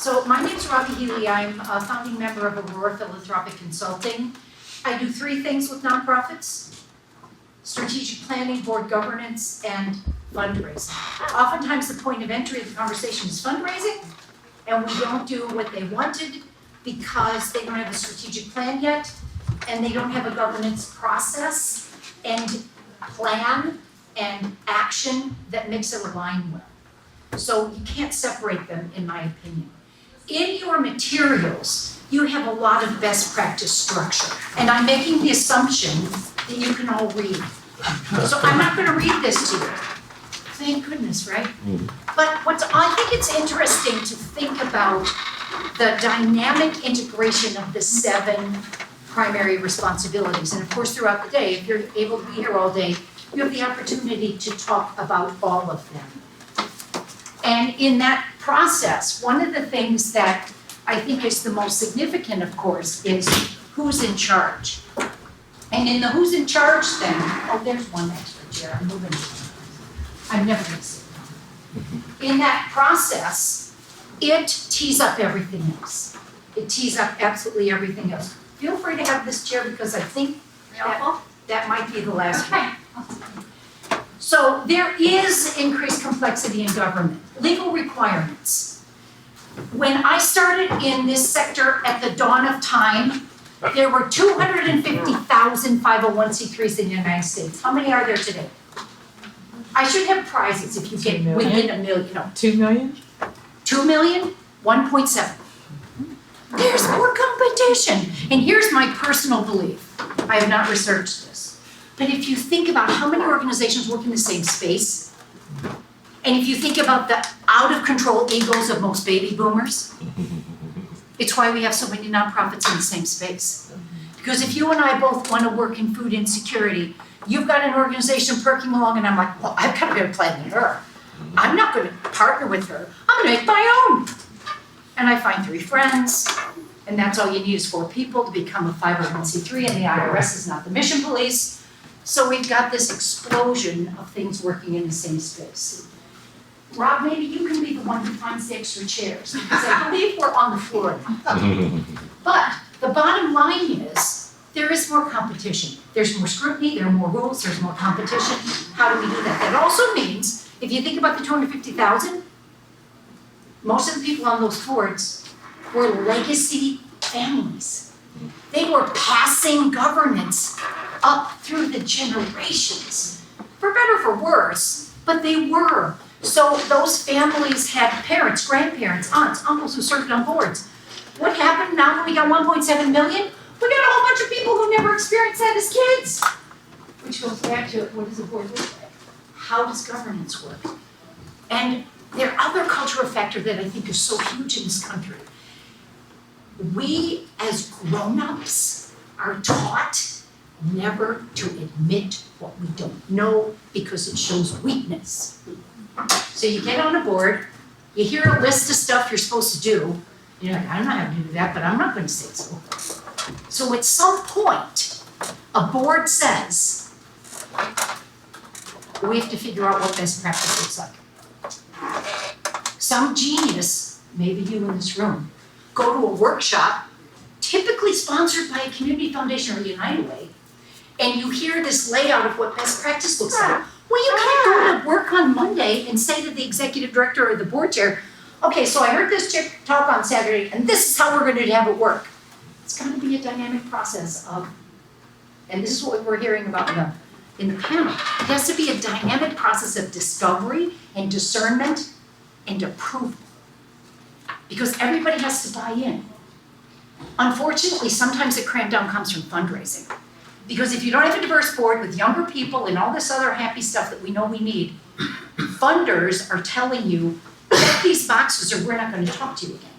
So my name's Robbe Healey. I'm a founding member of Aurora Philanthropic Consulting. I do three things with nonprofits: strategic planning, board governance, and fundraising. Oftentimes the point of entry of the conversation is fundraising, and we don't do what they wanted because they don't have a strategic plan yet, and they don't have a governance process and plan and action that makes it align well. So you can't separate them, in my opinion. In your materials, you have a lot of best practice structure, and I'm making the assumption that you can all read. So I'm not gonna read this to you. Thank goodness, right? But I think it's interesting to think about the dynamic integration of the 7 primary responsibilities. And of course, throughout the day, if you're able to be here all day, you have the opportunity to talk about all of them. And in that process, one of the things that I think is the most significant, of course, is who's in charge. And in the who's in charge thing, oh, there's one extra chair, I'm moving. I'm never gonna sit down. In that process, it tees up everything else. It tees up absolutely everything else. Feel free to have this chair because I think that might be the last one. So there is increased complexity in government, legal requirements. When I started in this sector at the dawn of time, there were 250,000 501c3s in the United States. How many are there today? I should have prizes if you get within a million. No. 2 million? 2 million? 1.7. There's more competition. And here's my personal belief. I have not researched this. But if you think about how many organizations work in the same space, and if you think about the out-of-control egos of most baby boomers, it's why we have so many nonprofits in the same space. Because if you and I both want to work in food insecurity, you've got an organization perking along and I'm like, well, I've got a better plan than her. I'm not going to partner with her. I'm going to make my own. And I find 3 friends, and that's all you need is 4 people to become a 501c3, and the IRS is not the mission police. So we've got this explosion of things working in the same space. Rob, maybe you can be the one who finds the extra chairs, because I believe we're on the floor now. But the bottom line is, there is more competition. There's more scrutiny, there are more rules, there's more competition. How do we do that? That also means, if you think about the 250,000, most of the people on those boards were legacy families. They were passing governance up through the generations, for better or for worse, but they were. So those families had parents, grandparents, aunts, uncles who served on boards. What happened now that we got 1.7 million? We got a whole bunch of people who never experienced that as kids. Which goes back to, what does a board look like? How does governance work? And there are other cultural factors that I think are so huge in this country. We as grown-ups are taught never to admit what we don't know because it shows weakness. So you get on a board, you hear a list of stuff you're supposed to do, you're like, I don't know how to do that, but I'm not going to say so. So at some point, a board says, we have to figure out what best practice looks like. Some genius, maybe you in this room, go to a workshop, typically sponsored by a community foundation or United Way, and you hear this layout of what best practice looks like. Well, you can't go to work on Monday and say to the executive director or the board chair, okay, so I heard this chick talk on Saturday, and this is how we're going to have it work. It's going to be a dynamic process of, and this is what we're hearing about in the panel. It has to be a dynamic process of discovery and discernment and approval. Because everybody has to buy in. Unfortunately, sometimes the crampdown comes from fundraising. Because if you don't have a diverse board with younger people and all this other happy stuff that we know we need, funders are telling you, check these boxes or we're not going to talk to you again.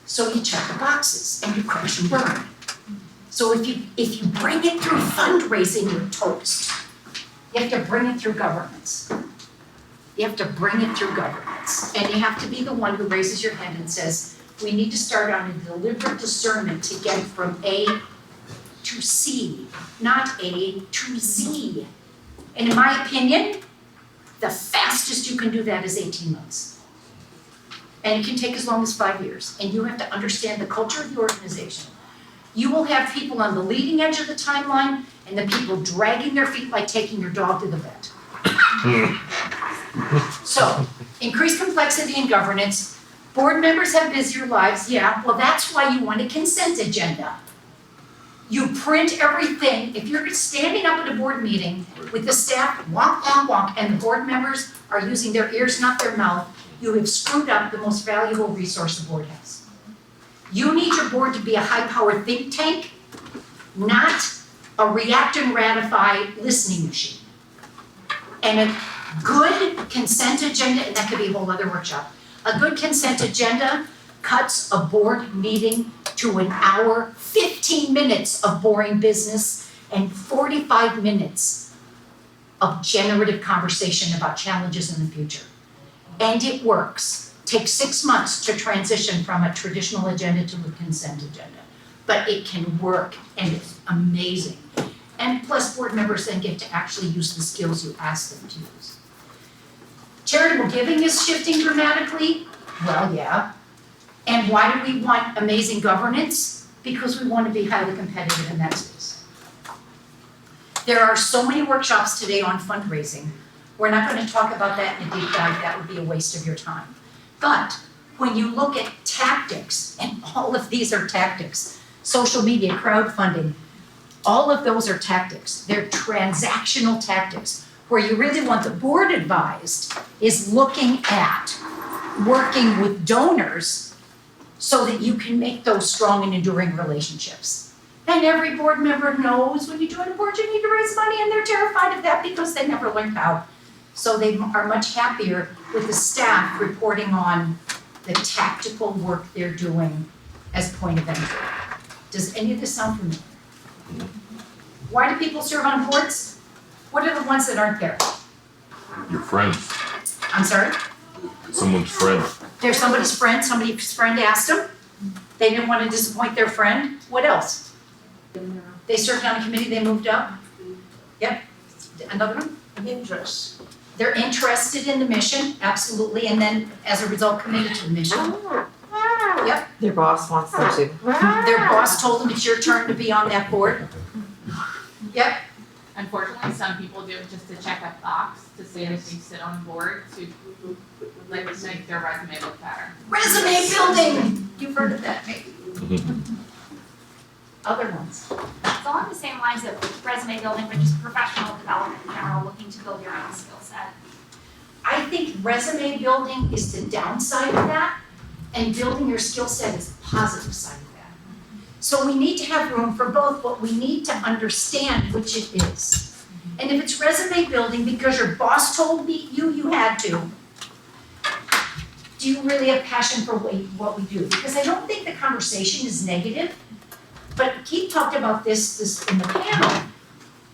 So you check the boxes and you crash and burn. So if you bring it through fundraising, you're toast. You have to bring it through governance. You have to bring it through governance. And you have to be the one who raises your hand and says, we need to start on a deliberate discernment to get from A to C, not A to Z. And in my opinion, the fastest you can do that is 18 months. and it can take as long as 5 years, and you have to understand the culture of the organization. You will have people on the leading edge of the timeline and the people dragging their feet like taking your dog to the vet. So, increased complexity in governance. Board members have busier lives, yeah, well, that's why you want a consent agenda. You print everything. If you're standing up at a board meeting with the staff, wonk, wonk, wonk, and the board members are using their ears, not their mouth, you have screwed up the most valuable resource the board has. You need your board to be a high-powered think tank, not a react and ratify listening machine. And a good consent agenda, and that could be a whole other workshop, a good consent agenda cuts a board meeting to an hour, 15 minutes of boring business, and 45 minutes of generative conversation about challenges in the future. And it works. Takes 6 months to transition from a traditional agenda to a consent agenda. But it can work, and it's amazing. And plus, board members then get to actually use the skills you ask them to use. Charitable giving is shifting dramatically. Well, yeah. And why do we want amazing governance? Because we want to be highly competitive in that space. There are so many workshops today on fundraising. We're not going to talk about that in a deep dive. That would be a waste of your time. But when you look at tactics, and all of these are tactics, social media, crowdfunding, all of those are tactics. They're transactional tactics. Where you really want the board advised is looking at working with donors so that you can make those strong and enduring relationships. And every board member knows when you join a board you need to raise money, and they're terrified of that because they never learned how. So they are much happier with the staff reporting on the tactical work they're doing as point of entry. Does any of this sound familiar? Why do people serve on boards? What are the ones that aren't there? Your friends. I'm sorry? Someone's friend. They're somebody's friend asked them. They didn't want to disappoint their friend. What else? They served on a committee, they moved up. Yep. Another one? Interest. They're interested in the mission, absolutely, and then as a result committed to the mission. Yep. Their boss wants them to. Their boss told them it's your turn to be on that board. Yep. Unfortunately, some people do it just to check a box to see if they sit on board to like make their resume look better. Resume building! You've heard of that, maybe. Other ones. It's along the same lines of resume building, but just professional development in general, looking to build your own skill set. I think resume building is the downside of that, and building your skill set is the positive side of that. So we need to have room for both, but we need to understand which it is. And if it's resume building because your boss told me you had to, do you really have passion for what we do? Because I don't think the conversation is negative, but Keith talked about this in the panel.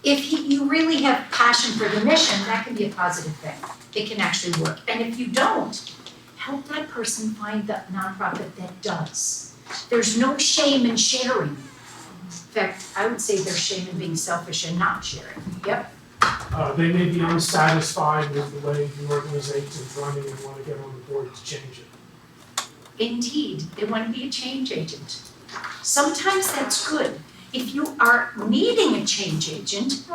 If you really have passion for the mission, that can be a positive thing. It can actually work. And if you don't, help that person find the nonprofit that does. There's no shame in sharing. In fact, I would say there's shame in being selfish and not sharing. Yep. They may be unsatisfied with the way the organization is running and want to get on the board to change it. Indeed, they want to be a change agent. Sometimes that's good. If you are needing a change agent,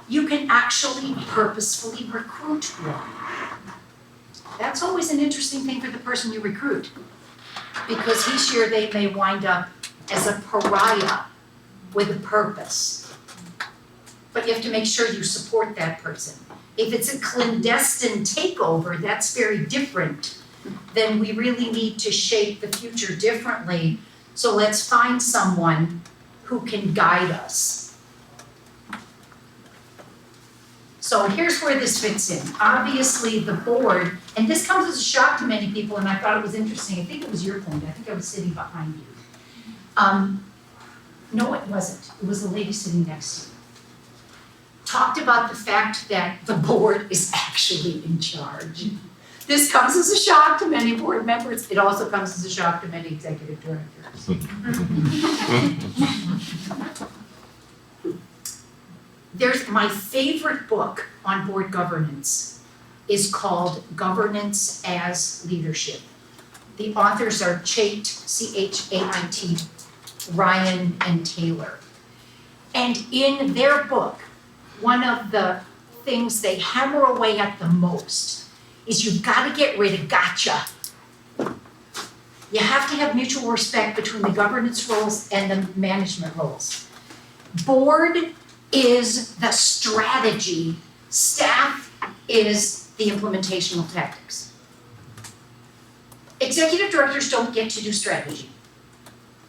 you can actually purposefully recruit one. That's always an interesting thing for the person you recruit, because he or they may wind up as a pariah with a purpose. But you have to make sure you support that person. If it's a clandestine takeover, that's very different. Then we really need to shape the future differently. So let's find someone who can guide us. So here's where this fits in. Obviously, the board, and this comes as a shock to many people, and I thought it was interesting. I think it was your point. I think I was sitting behind you. No, it wasn't. It was the lady sitting next to you. Talked about the fact that the board is actually in charge. This comes as a shock to many board members. It also comes as a shock to many executive directors. There's my favorite book on board governance is called Governance as Leadership The authors are Chait, C-H-A-I-T, Ryan and Taylor. And in their book, one of the things they hammer away at the most is you've got to get rid of gotcha. You have to have mutual respect between the governance roles and the management roles. Board is the strategy, staff is the implementational tactics. Executive directors don't get to do strategy.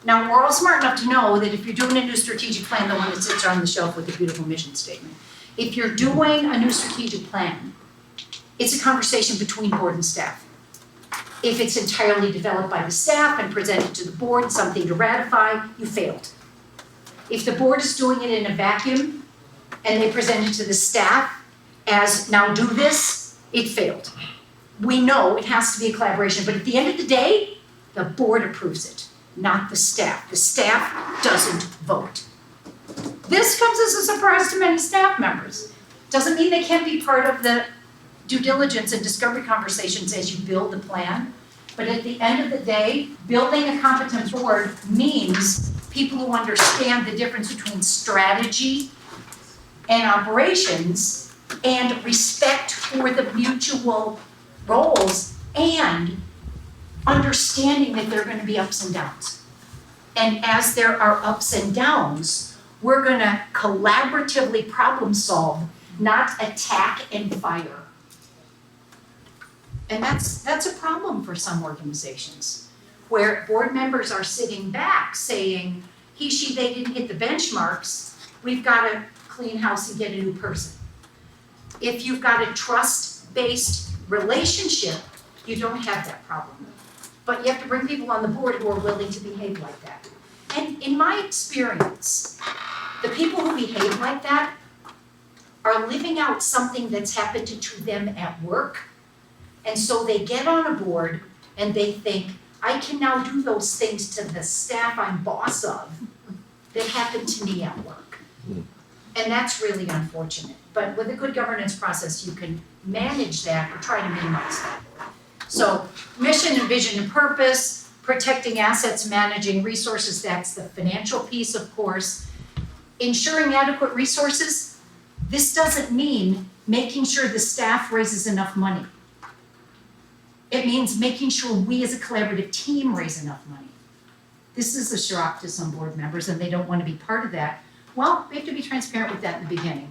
Now, we're all smart enough to know that if you're doing a new strategic plan, the one that sits on the shelf with the beautiful mission statement, if you're doing a new strategic plan, it's a conversation between board and staff. If it's entirely developed by the staff and presented to the board, something to ratify, you failed. If the board is doing it in a vacuum and they present it to the staff as now do this, it failed. We know it has to be a collaboration, but at the end of the day, the board approves it, not the staff. The staff doesn't vote. This comes as a surprise to many staff members. Doesn't mean they can't be part of the due diligence and discovery conversations as you build the plan. But at the end of the day, building a competent board means people who understand the difference between strategy and operations and respect for the mutual roles and understanding that there are going to be ups and downs. And as there are ups and downs, we're going to collaboratively problem solve, not attack and fire. And that's a problem for some organizations, where board members are sitting back saying, he, she, they didn't hit the benchmarks, we've got to clean house and get a new person. If you've got a trust-based relationship, you don't have that problem. But you have to bring people on the board who are willing to behave like that. And in my experience, the people who behave like that are living out something that's happened to them at work. And so they get on a board and they think, I can now do those things to the staff I'm boss of that happened to me at work. And that's really unfortunate. But with a good governance process, you can manage that or try to minimize that. So mission and vision and purpose, protecting assets, managing resources, that's the financial piece, of course. Ensuring adequate resources, this doesn't mean making sure the staff raises enough money. It means making sure we as a collaborative team raise enough money. This is a shock to some board members and they don't want to be part of that. Well, we have to be transparent with that in the beginning.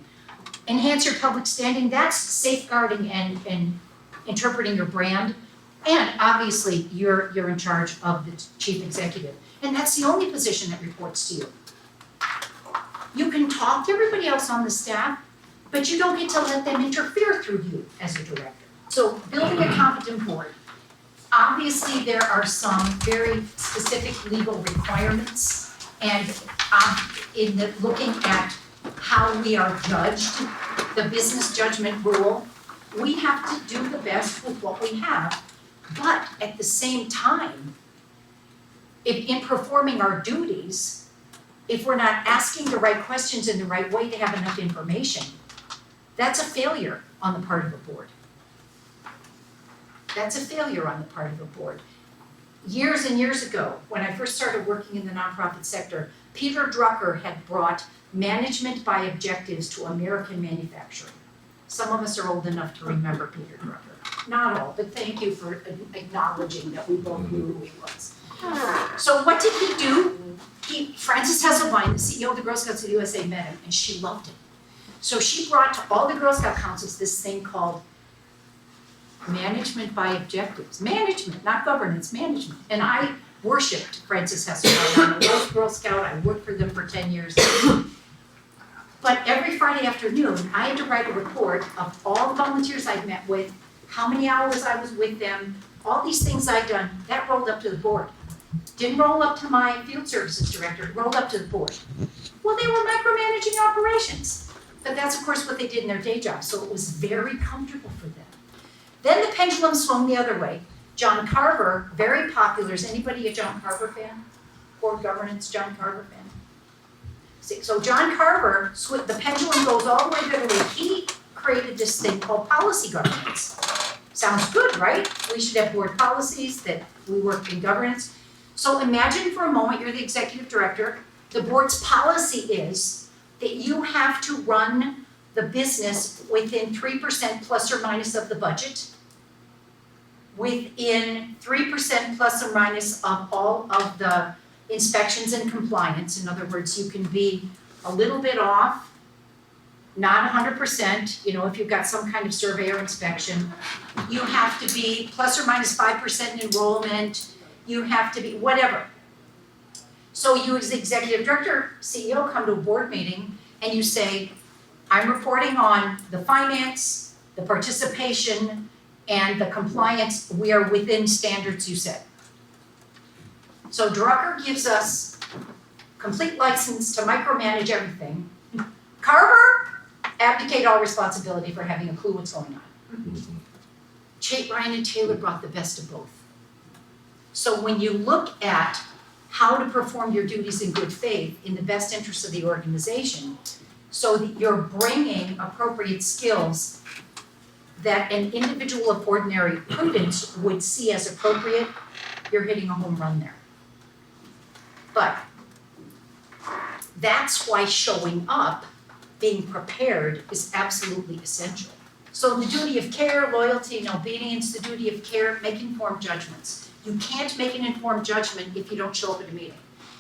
Enhance your public standing, that's safeguarding and interpreting your brand. And obviously, you're in charge of the chief executive. And that's the only position that reports to you. You can talk to everybody else on the staff, but you don't get to let them interfere through you as a director. So building a competent board. Obviously, there are some very specific legal requirements. And in the looking at how we are judged, the business judgment rule, we have to do the best with what we have. But at the same time, if in performing our duties, if we're not asking the right questions in the right way to have enough information, that's a failure on the part of a board. That's a failure on the part of a board. Years and years ago, when I first started working in the nonprofit sector, Peter Drucker had brought management by objectives to American manufacturing. Some of us are old enough to remember Peter Drucker. Not all, but thank you for acknowledging that we both knew who he was. So what did he do? Frances Hesselbein, the CEO of the Girl Scouts of the USA, met him, and she loved him. So she brought to all the Girl Scout councils this thing called management by objectives. Management, not governance, management. And I worshipped Frances Hesselbein. I'm a Rose Girl Scout, I worked for them for 10 years. But every Friday afternoon, I had to write a report of all the volunteers I'd met with, how many hours I was with them, all these things I'd done. That rolled up to the board. Didn't roll up to my field services director, it rolled up to the board. Well, they were micromanaging operations. But that's of course what they did in their day job, so it was very comfortable for them. Then the pendulum swung the other way. John Carver, very popular. Is anybody a John Carver fan? Board governance, John Carver fan? So John Carver, the pendulum goes all the way the other way. He created this thing called policy governance. Sounds good, right? We should have board policies that we work in governance. So imagine for a moment you're the executive director, the board's policy is that you have to run the business within 3% plus or minus of the budget, within 3% plus or minus of all of the inspections and compliance. In other words, you can be a little bit off, not 100%, if you've got some kind of survey or inspection. You have to be plus or minus 5% enrollment, you have to be whatever. So you as the executive director, CEO, come to a board meeting and you say, I'm reporting on the finance, the participation, and the compliance, we are within standards you set. So Drucker gives us complete license to micromanage everything. Carver, abdicate all responsibility for having a clue what's going on. Chait, Ryan, and Taylor brought the best of both. So when you look at how to perform your duties in good faith in the best interest of the organization, so that you're bringing appropriate skills that an individual of ordinary prudence would see as appropriate, you're hitting a home run there. But that's why showing up, being prepared, is absolutely essential. So the duty of care, loyalty, and obedience, the duty of care, make informed judgments. You can't make an informed judgment if you don't show up at a meeting.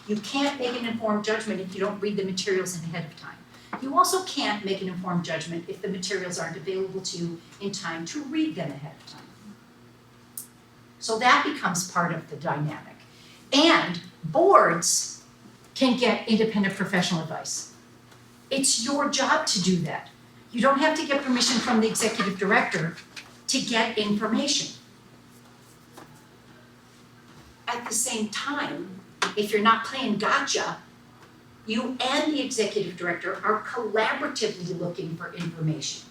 You can't make an informed judgment if you don't read the materials ahead of time. You also can't make an informed judgment if the materials aren't available to you in time to read them ahead of time. So that becomes part of the dynamic. And boards can get independent professional advice. It's your job to do that. You don't have to get permission from the executive director to get information. At the same time, if you're not playing gotcha, you and the executive director are collaboratively looking for information.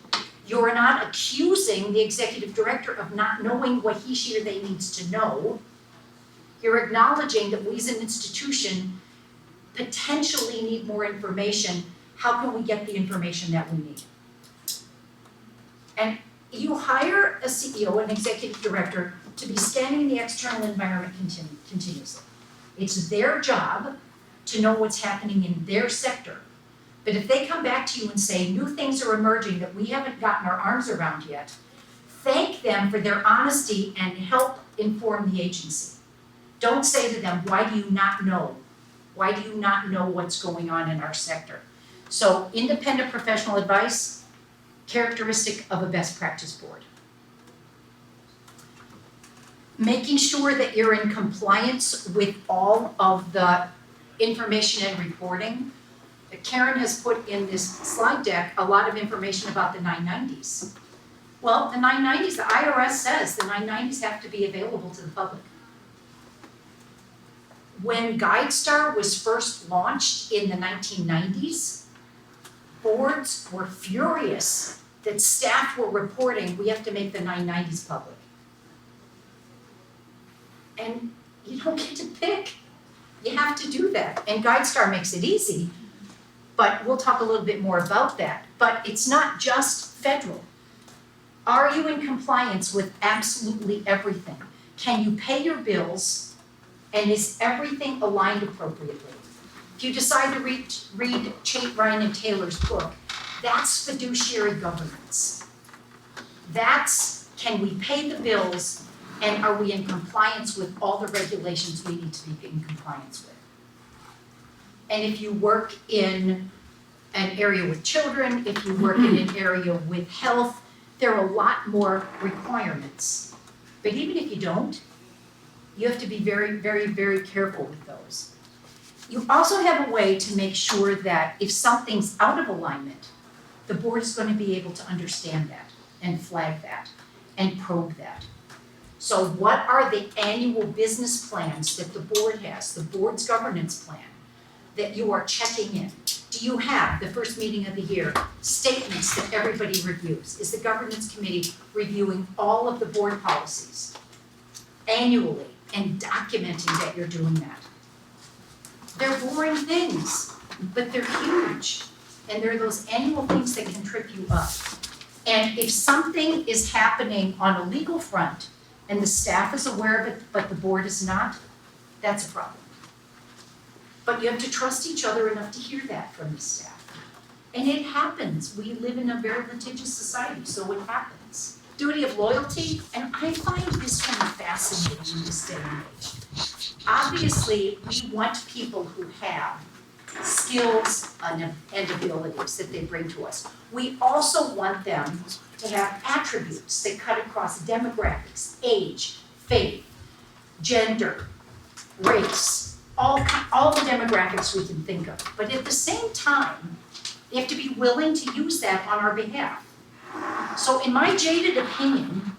You're not accusing the executive director of not knowing what he, she, or they needs to know. You're acknowledging that we as an institution potentially need more information. How can we get the information that we need? And you hire a CEO, an executive director, to be scanning the external environment continuously. It's their job to know what's happening in their sector. But if they come back to you and say, new things are emerging that we haven't gotten our arms around yet, thank them for their honesty and help inform the agency. Don't say to them, why do you not know? Why do you not know what's going on in our sector? So independent professional advice, characteristic of a best practice board. Making sure that you're in compliance with all of the information and reporting. Karen has put in this slide deck a lot of information about the 990s. Well, the 990s, the IRS says the 990s have to be available to the public. When GuideStar was first launched in the 1990s, boards were furious that staff were reporting, we have to make the 990s public. And you don't get to pick. You have to do that. And GuideStar makes it easy, but we'll talk a little bit more about that. But it's not just federal. Are you in compliance with absolutely everything? Can you pay your bills? And is everything aligned appropriately? If you decide to read Chait, Ryan, and Taylor's book, that's fiduciary governance. That's, can we pay the bills, and are we in compliance with all the regulations we need to be in compliance with? And if you work in an area with children, if you work in an area with health, there are a lot more requirements. But even if you don't, you have to be very, very, very careful with those. You also have a way to make sure that if something's out of alignment, the board is going to be able to understand that and flag that and probe that. So what are the annual business plans that the board has, the board's governance plan, that you are checking in? Do you have, the first meeting of the year, statements that everybody reviews? Is the governance committee reviewing all of the board policies annually and documenting that you're doing that? They're boring things, but they're huge. And they're those annual things that can trip you up. And if something is happening on a legal front, and the staff is aware of it, but the board is not, that's a problem. But you have to trust each other enough to hear that from the staff. And it happens, we live in a very litigious society, so it happens. Duty of loyalty, and I find this one fascinating in this day and age. Obviously, we want people who have skills and abilities that they bring to us. We also want them to have attributes that cut across demographics, age, faith, gender, race, all the demographics we can think of. But at the same time, they have to be willing to use that on our behalf. So in my jaded opinion,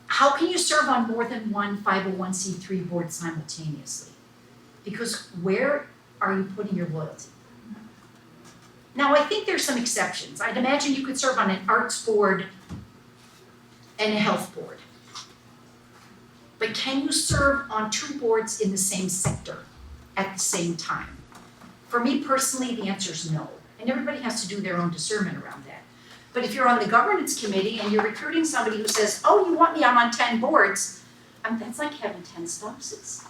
how can you serve on more than one 501c3 board simultaneously? Because where are you putting your loyalty? Now, I think there's some exceptions. I'd imagine you could serve on an arts board and a health board. But can you serve on two boards in the same sector at the same time? For me personally, the answer is no. And everybody has to do their own discernment around that. But if you're on the governance committee and you're recruiting somebody who says, oh, you want me, I'm on 10 boards, that's like having 10 spouses.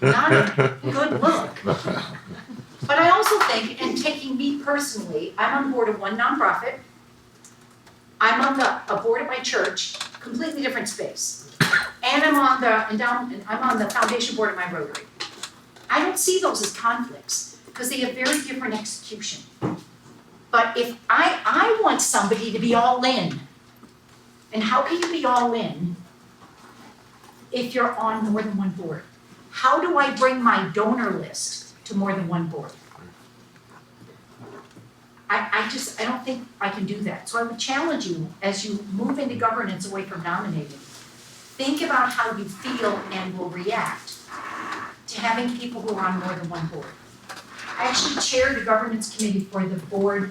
Not a good look. But I also think, and taking me personally, I'm on board of one nonprofit. I'm on a board at my church, completely different space. And I'm on the foundation board at my Rotary. I don't see those as conflicts because they have very different execution. But if I want somebody to be all in, and how can you be all in if you're on more than one board? How do I bring my donor list to more than one board? I don't think I can do that. So I would challenge you as you move into governance away from nominating, think about how you feel and will react to having people who are on more than one board. I actually chair the governance committee for the board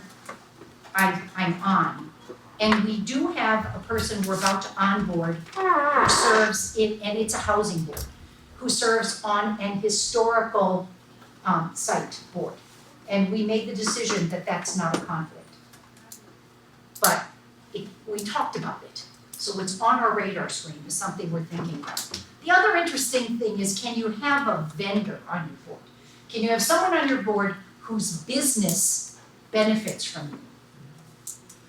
I'm on. And we do have a person we're about to onboard who serves in, and it's a housing board, who serves on an historical site board. And we made the decision that that's not a conflict. But we talked about it. So it's on our radar screen, is something we're thinking about. The other interesting thing is, can you have a vendor on your board? Can you have someone on your board whose business benefits from you?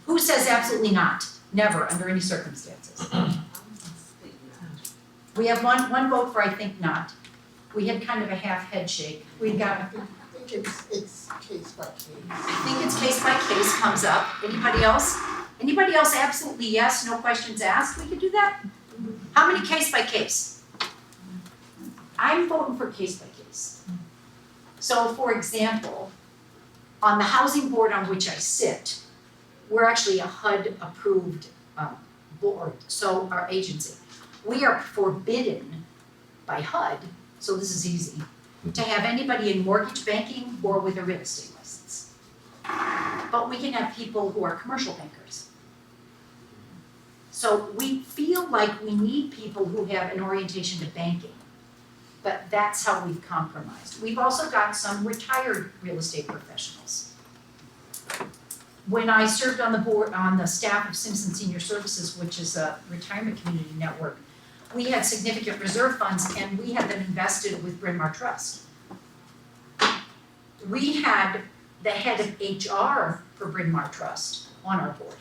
Who says absolutely not? Never, under any circumstances. We have one vote for I think not. We had kind of a half head shake. We got. I think it's case by case. I think it's case by case comes up. Anybody else? Anybody else absolutely yes, no questions asked? We could do that? How many case by case? I'm voting for case by case. So for example, on the housing board on which I sit, we're actually a HUD approved board, so our agency. We are forbidden by HUD, so this is easy, to have anybody in mortgage banking or with a real estate license. But we can have people who are commercial bankers. So we feel like we need people who have an orientation to banking, but that's how we've compromised. We've also got some retired real estate professionals. When I served on the board, on the staff of Simpson Senior Services, which is a retirement community network, we had significant reserve funds and we had them invested with Bryn Mawr Trust. We had the head of HR for Bryn Mawr Trust on our board.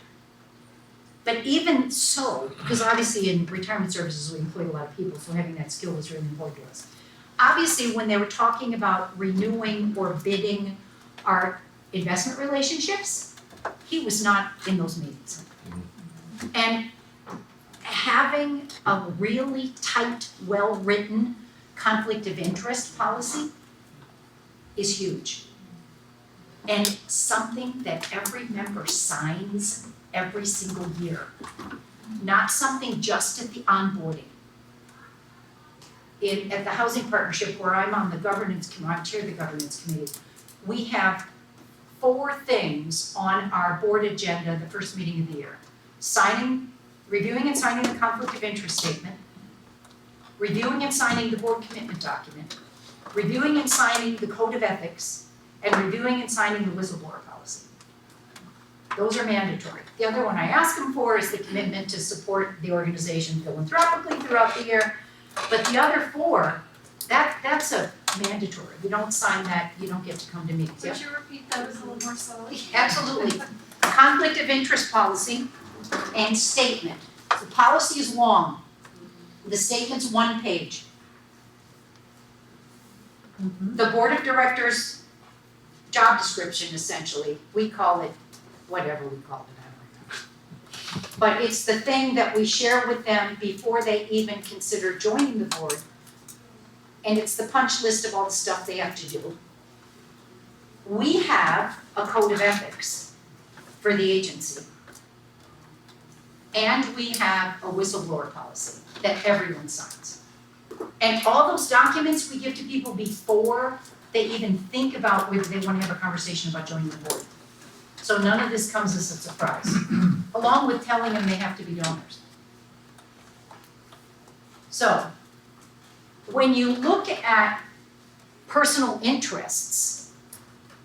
But even so, because obviously in retirement services we employ a lot of people, so having that skill was really important to us. Obviously, when they were talking about renewing or bidding our investment relationships, he was not in those meetings. And having a really tight, well-written conflict of interest policy is huge. And something that every member signs every single year, not something just at the onboarding. At the housing partnership where I'm on the governance committee, I chair the governance committee, we have 4 things on our board agenda the first meeting of the year. Reviewing and signing the conflict of interest statement, reviewing and signing the board commitment document, reviewing and signing the code of ethics, and reviewing and signing the whistleblower policy. Those are mandatory. The other one I ask them for is the commitment to support the organization philanthropically throughout the year. But the other four, that's a mandatory. You don't sign that, you don't get to come to meetings. Would you repeat those a little more slowly? Absolutely. Conflict of interest policy and statement. The policy is long. The statement's 1 page. The board of directors job description, essentially, we call it whatever we call it, I don't know. But it's the thing that we share with them before they even consider joining the board. And it's the punch list of all the stuff they have to do. We have a code of ethics for the agency. And we have a whistleblower policy that everyone signs. And all those documents we give to people before they even think about whether they want to have a conversation about joining the board. So none of this comes as a surprise, along with telling them they have to be donors. So, when you look at personal interests,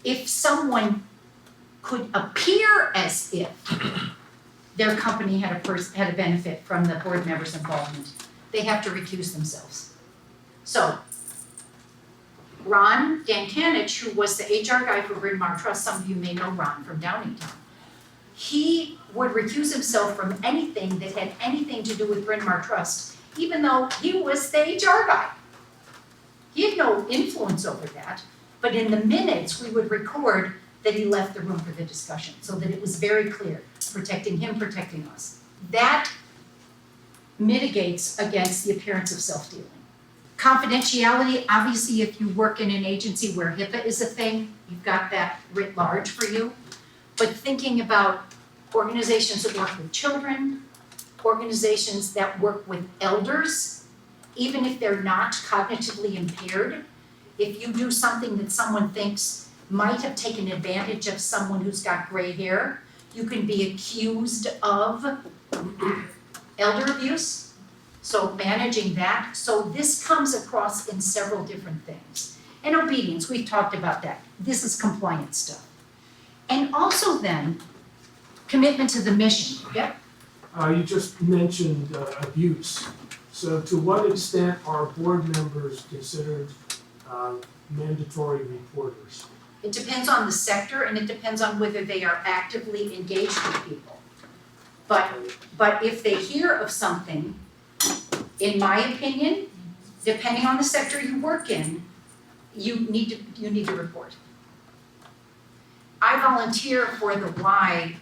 if someone could appear as if their company had a benefit from the board member's involvement, they have to recuse themselves. So, Ron Dankanich, who was the HR guy for Bryn Mawr Trust, some of you may know Ron from Downingtown, he would recuse himself from anything that had anything to do with Bryn Mawr Trust, even though he was the HR guy. He had no influence over that, but in the minutes, we would record that he left the room for the discussion, so that it was very clear, protecting him, protecting us. That mitigates against the appearance of self-dealing. Confidentiality, obviously, if you work in an agency where HIPAA is a thing, you've got that writ large for you. But thinking about organizations that work with children, organizations that work with elders, even if they're not cognitively impaired, if you do something that someone thinks might have taken advantage of someone who's got gray hair, you can be accused of elder abuse. So managing that, so this comes across in several different things. And obedience, we've talked about that. This is compliance stuff. And also then, commitment to the mission, yep? You just mentioned abuse. So to what extent are board members considered mandatory reporters? It depends on the sector and it depends on whether they are actively engaged with people. But if they hear of something, in my opinion, depending on the sector you work in, you need to report. I volunteer for the Y,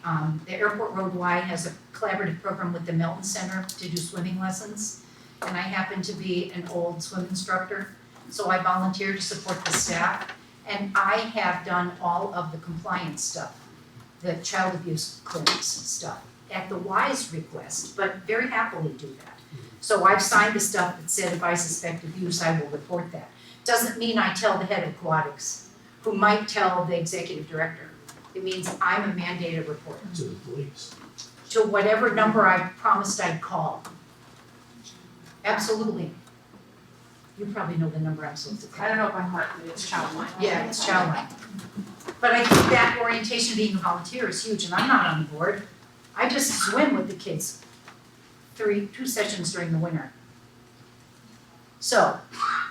the Airport Road Y has a collaborative program with the Milton Center to do swimming lessons. And I happen to be an old swim instructor, so I volunteer to support the staff. And I have done all of the compliance stuff, the child abuse clinics stuff, at the Y's request, but very happily do that. So I've signed the stuff that said if I suspect abuse, I will report that. Doesn't mean I tell the head of aquatics, who might tell the executive director. It means I'm a mandated reporter. To the police. To whatever number I promised I'd call. Absolutely. You probably know the number I'm supposed to call. I don't know if by heart, but it's child line. Yeah, it's child line. But I think that orientation of being a volunteer is huge, and I'm not on the board. I just swim with the kids 2 sessions during the winter. So,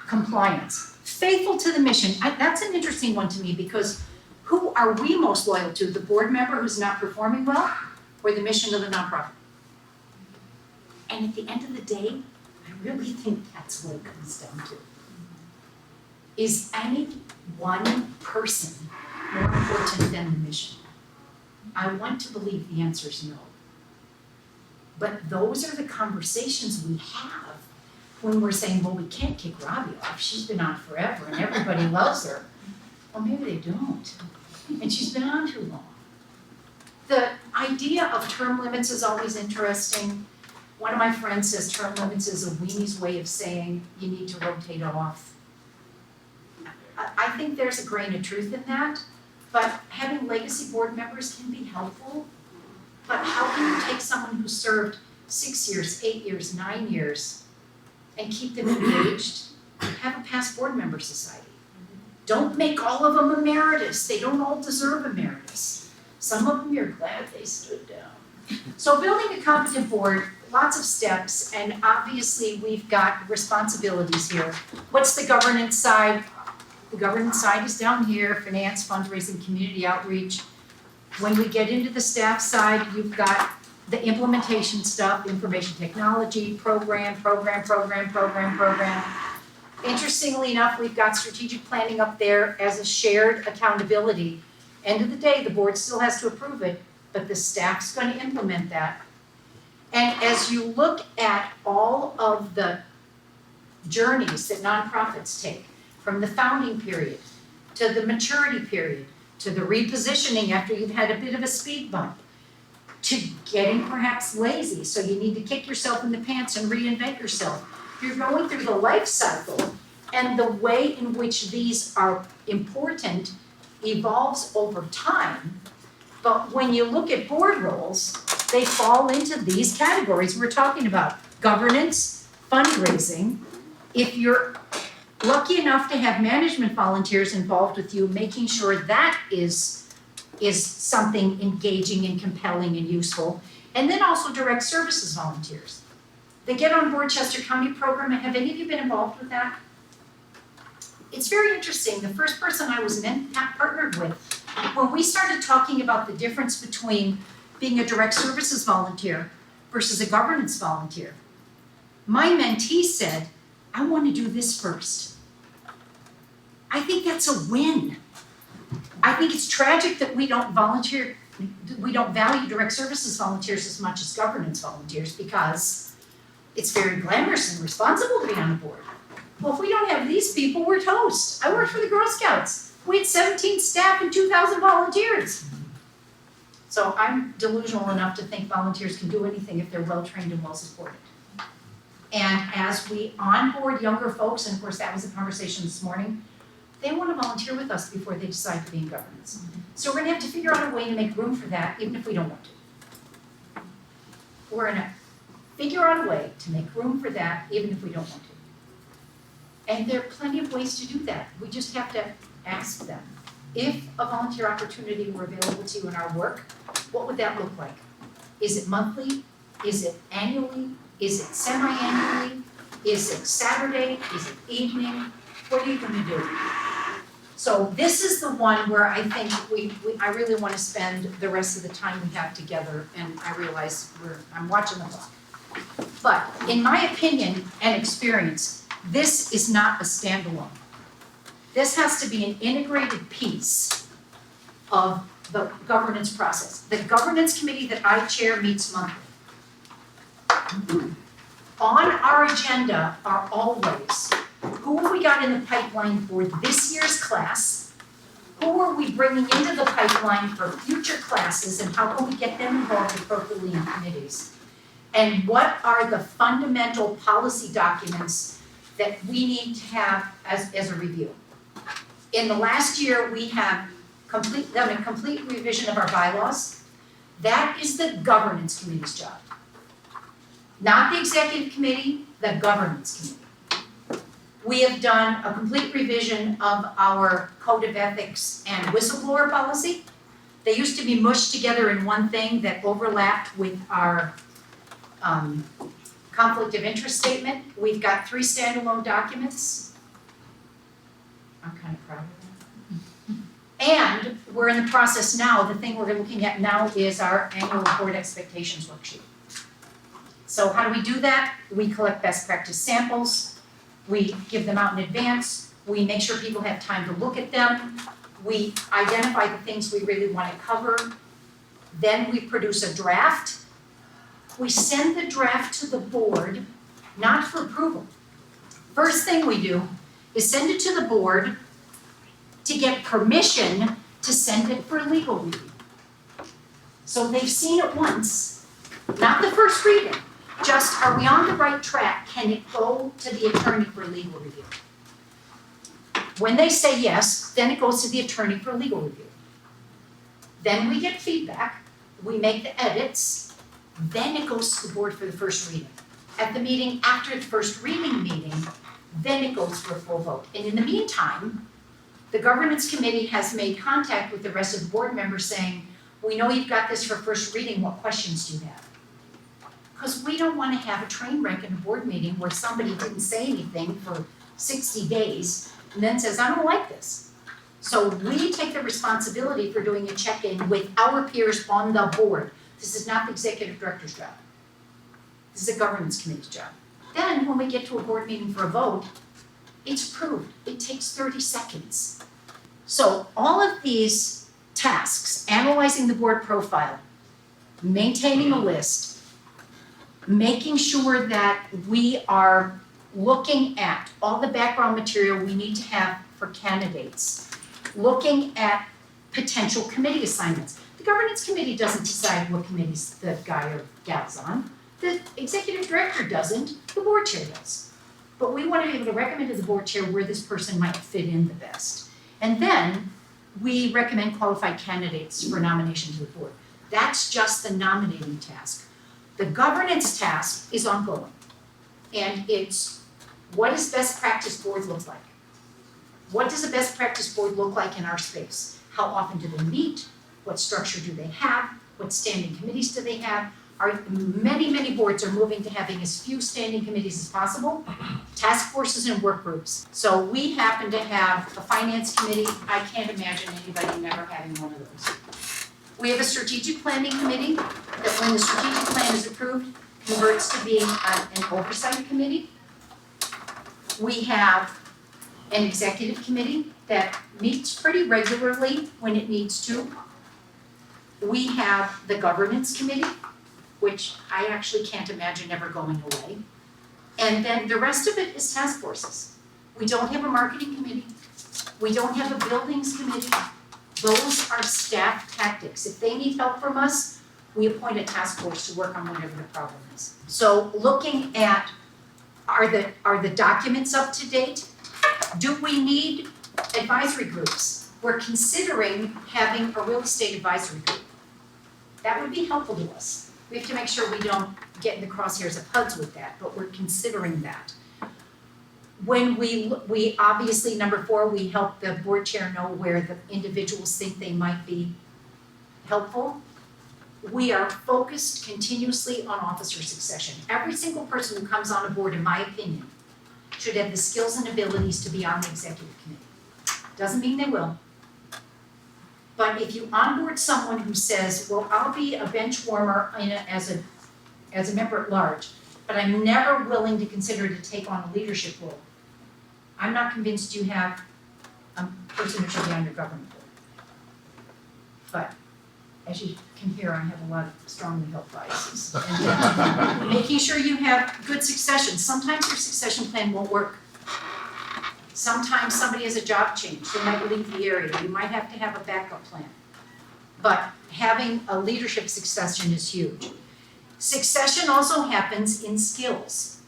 compliance. Faithful to the mission. That's an interesting one to me because who are we most loyal to? The board member who's not performing well or the mission of the nonprofit? And at the end of the day, I really think that's what it comes down to. Is any one person more important than the mission? I want to believe the answer is no. But those are the conversations we have when we're saying, well, we can't kick Robbe off. She's been on forever and everybody loves her. Well, maybe they don't. And she's been on too long. The idea of term limits is always interesting. One of my friends says term limits is a weenie's way of saying you need to rotate off. I think there's a grain of truth in that, but having legacy board members can be helpful. But how can you take someone who served 6 years, 8 years, 9 years, and keep them engaged? Have a past board member society. Don't make all of them emeritus. They don't all deserve emeritus. Some of them you're glad they stood down. So building a competent board, lots of steps, and obviously we've got responsibilities here. What's the governance side? The governance side is down here, finance, fundraising, community outreach. When we get into the staff side, you've got the implementation stuff, information technology, program. Interestingly enough, we've got strategic planning up there as a shared accountability. End of the day, the board still has to approve it, but the staff's gonna implement that. And as you look at all of the journeys that nonprofits take, from the founding period to the maturity period, to the repositioning after you've had a bit of a speed bump, to getting perhaps lazy, so you need to kick yourself in the pants and reinvent yourself. You're going through the life cycle, and the way in which these are important evolves over time. But when you look at board roles, they fall into these categories we're talking about: governance, fundraising. If you're lucky enough to have management volunteers involved with you, making sure that is something engaging and compelling and useful. And then also direct services volunteers. The Get on Board Chester County program, have any of you been involved with that? It's very interesting. The first person I was partnered with, when we started talking about the difference between being a direct services volunteer versus a governance volunteer, my mentee said, I want to do this first. I think that's a win. I think it's tragic that we don't value direct services volunteers as much as governance volunteers, because it's very glamorous and responsible to be on the board. Well, if we don't have these people, we're toast. I worked for the Girl Scouts. We had 17 staff and 2,000 volunteers. So I'm delusional enough to think volunteers can do anything if they're well-trained and well-supported. And as we onboard younger folks, and of course that was a conversation this morning, they want to volunteer with us before they decide to be in governance. So we're gonna have to figure out a way to make room for that, even if we don't want to. We're gonna figure out a way to make room for that, even if we don't want to. And there are plenty of ways to do that. We just have to ask them. If a volunteer opportunity were available to you in our work, what would that look like? Is it monthly? Is it annually? Is it semi-annually? Is it Saturday? Is it evening? What are you gonna do? So this is the one where I think I really wanna spend the rest of the time we have together, and I realize I'm watching the clock. But in my opinion and experience, this is not a standalone. This has to be an integrated piece of the governance process. The governance committee that I chair meets monthly. On our agenda are always, who have we got in the pipeline for this year's class? Who are we bringing into the pipeline for future classes, and how can we get them involved appropriately in committees? And what are the fundamental policy documents that we need to have as a review? In the last year, we have done a complete revision of our bylaws. That is the governance committee's job. Not the executive committee, the governance committee. We have done a complete revision of our code of ethics and whistleblower policy. They used to be mushed together in one thing that overlapped with our conflict of interest statement. We've got 3 standalone documents. I'm kind of proud of that. And we're in the process now, the thing we're looking at now is our annual board expectations worksheet. So how do we do that? We collect best practice samples, we give them out in advance, we make sure people have time to look at them, we identify the things we really want to cover, then we produce a draft. We send the draft to the board, not for approval. First thing we do is send it to the board to get permission to send it for legal review. So they've seen it once, not the first reading, just are we on the right track? Can it go to the attorney for legal review? When they say yes, then it goes to the attorney for legal review. Then we get feedback, we make the edits, then it goes to the board for the first reading. At the meeting after the first reading meeting, then it goes for a full vote. And in the meantime, the governance committee has made contact with the rest of the board members saying, We know you've got this for first reading, what questions do you have? Because we don't wanna have a train wreck in a board meeting where somebody didn't say anything for 60 days and then says, I don't like this. So we take the responsibility for doing a check-in with our peers on the board. This is not the executive director's job. This is a governance committee's job. Then when we get to a board meeting for a vote, it's approved. It takes 30 seconds. So all of these tasks, analyzing the board profile, maintaining a list, making sure that we are looking at all the background material we need to have for candidates, looking at potential committee assignments. The governance committee doesn't decide what committees the guy or gal's on. The executive director doesn't, the board chair does. But we want to be able to recommend to the board chair where this person might fit in the best. And then we recommend qualified candidates for nomination to the board. That's just the nominating task. The governance task is ongoing. And it's, what does best practice board look like? What does a best practice board look like in our space? How often do they meet? What structure do they have? What standing committees do they have? Many boards are moving to having as few standing committees as possible, task forces and work groups. So we happen to have a finance committee. I can't imagine anybody never having one of those. We have a strategic planning committee that when the strategic plan is approved, converts to being an oversight committee. We have an executive committee that meets pretty regularly when it needs to. We have the governance committee, which I actually can't imagine ever going away. And then the rest of it is task forces. We don't have a marketing committee. We don't have a buildings committee. Those are staff tactics. If they need help from us, we appoint a task force to work on whatever the problem is. So looking at, are the documents up to date? Do we need advisory groups? We're considering having a real estate advisory group. That would be helpful to us. We have to make sure we don't get in the crosshairs of HUDs with that, but we're considering that. When we obviously, number 4, we help the board chair know where the individuals think they might be helpful. We are focused continuously on officer succession. Every single person who comes on a board, in my opinion, should have the skills and abilities to be on the executive committee. Doesn't mean they will. But if you onboard someone who says, well, I'll be a bench warmer as a member at large, but I'm never willing to consider to take on a leadership role, I'm not convinced you have a person who should be on your government board. But as you can hear, I have a lot of strongly held biases. And making sure you have good succession. Sometimes your succession plan won't work. Sometimes somebody has a job change, they might leave the area, you might have to have a backup plan. But having a leadership succession is huge. Succession also happens in skills.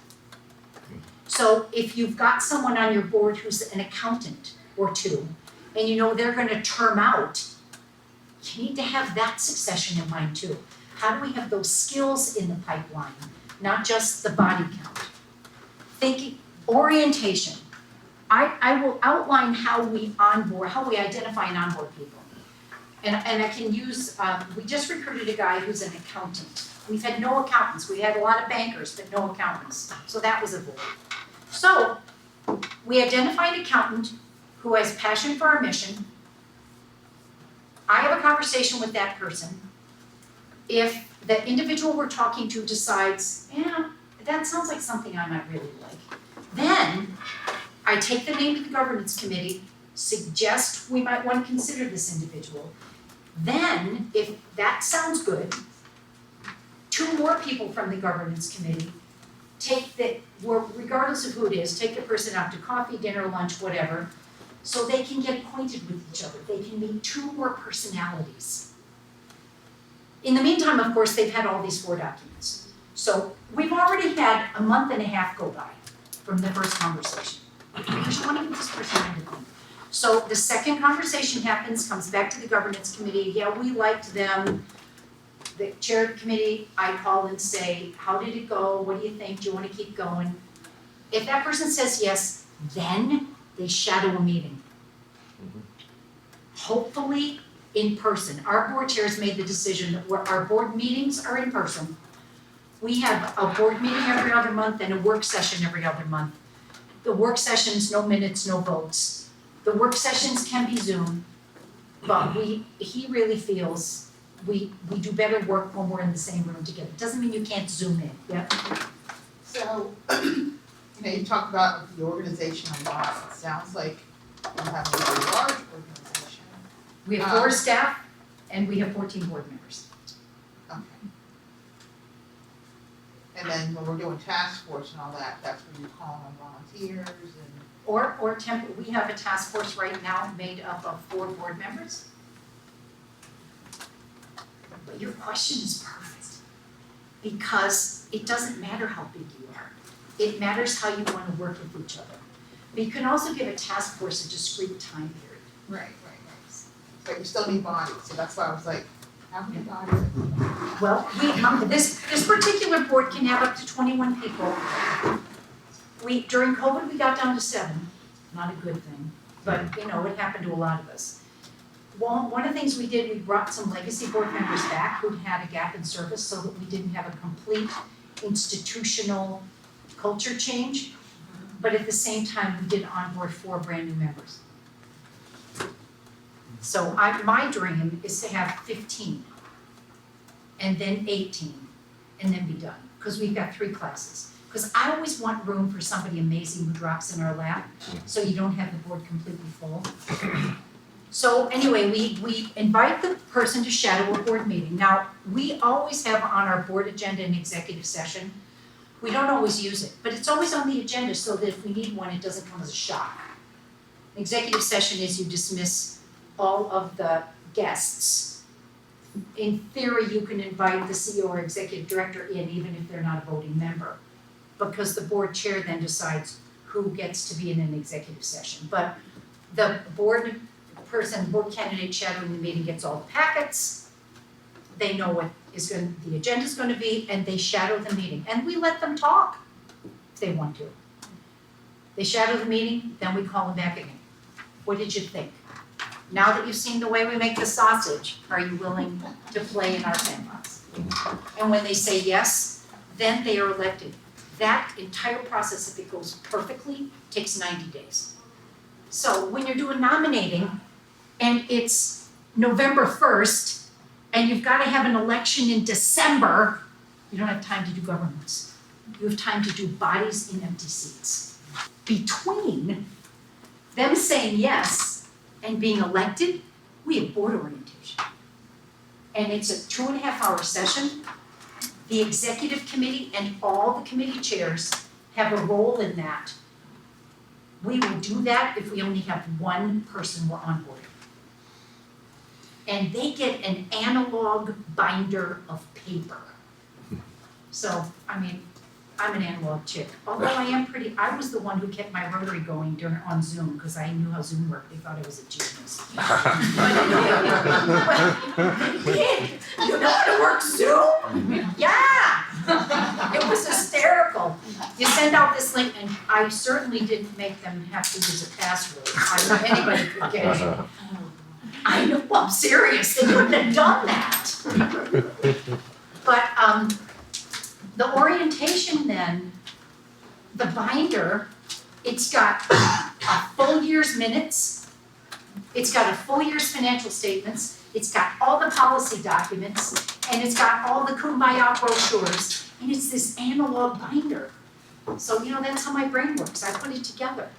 So if you've got someone on your board who's an accountant or two, and you know they're gonna term out, you need to have that succession in mind too. How do we have those skills in the pipeline, not just the body count? Thinking, orientation. I will outline how we onboard, how we identify and onboard people. And I can use, we just recruited a guy who's an accountant. We've had no accountants, we had a lot of bankers, but no accountants, so that was a void. So, we identify an accountant who has passion for our mission. I have a conversation with that person. If the individual we're talking to decides, yeah, that sounds like something I might really like, then I take the name of the governance committee, suggest we might want to consider this individual. Then, if that sounds good, 2 more people from the governance committee regardless of who it is, take the person out to coffee, dinner, lunch, whatever, so they can get acquainted with each other. They can meet 2 more personalities. In the meantime, of course, they've had all these 4 documents. So we've already had a month and a half go by from the first conversation. Because you want to give this person time to think. So the second conversation happens, comes back to the governance committee, yeah, we liked them. The chair of the committee, I call and say, how did it go? What do you think? Do you want to keep going? If that person says yes, then they shadow a meeting. Hopefully, in person. Our board chairs made the decision that our board meetings are in person. We have a board meeting every other month and a work session every other month. The work sessions, no minutes, no votes. The work sessions can be Zoom, but he really feels we do better work when we're in the same room together. Doesn't mean you can't Zoom in, yeah? So, you talked about the organization a lot, it sounds like you have a very large organization. We have 4 staff and we have 14 board members. Okay. And then when we're doing task force and all that, that's when you call on volunteers and. Or we have a task force right now made up of 4 board members. But your question is perfect, because it doesn't matter how big you are. It matters how you want to work with each other. But you can also give a task force a discrete time period. Right. But you still need bodies, so that's why I was like, how many bodies? Well, this particular board can have up to 21 people. During COVID, we got down to 7, not a good thing, but it happened to a lot of us. Well, one of the things we did, we brought some legacy board members back who'd had a gap in service so that we didn't have a complete institutional culture change. But at the same time, we did onboard 4 brand new members. So my dream is to have 15, and then 18, and then be done, because we've got 3 classes. Because I always want room for somebody amazing who drops in our lap, so you don't have the board completely full. So anyway, we invite the person to shadow a board meeting. Now, we always have on our board agenda an executive session. We don't always use it, but it's always on the agenda so that if we need one, it doesn't come as a shock. An executive session is you dismiss all of the guests. In theory, you can invite the CEO or executive director in even if they're not a voting member, because the board chair then decides who gets to be in an executive session. But the board candidate shadowing the meeting gets all the packets, they know what the agenda's gonna be, and they shadow the meeting. And we let them talk if they want to. They shadow the meeting, then we call them back again. What did you think? Now that you've seen the way we make the sausage, are you willing to play in our sandbox? And when they say yes, then they are elected. That entire process, if it goes perfectly, takes 90 days. So when you're doing nominating and it's November 1st and you've got to have an election in December, you don't have time to do governments. You have time to do bodies in empty seats. Between them saying yes and being elected, we have board orientation. And it's a 2.5-hour session. The executive committee and all the committee chairs have a role in that. We will do that if we only have 1 person we're onboarding. And they get an analog binder of paper. So, I mean, I'm an analog chick. Although I was the one who kept my rotary going on Zoom because I knew how Zoom worked. They thought I was a genius. You know how to work Zoom? Yeah. It was hysterical. You send out this link, and I certainly didn't make them have to use a password. Anybody could get it. I know, well, I'm serious. They couldn't have done that. But the orientation then, the binder, it's got a full year's minutes, it's got a full year's financial statements, it's got all the policy documents, and it's got all the Kumbaya brochures, and it's this analog binder. So, that's how my brain works. I put it together.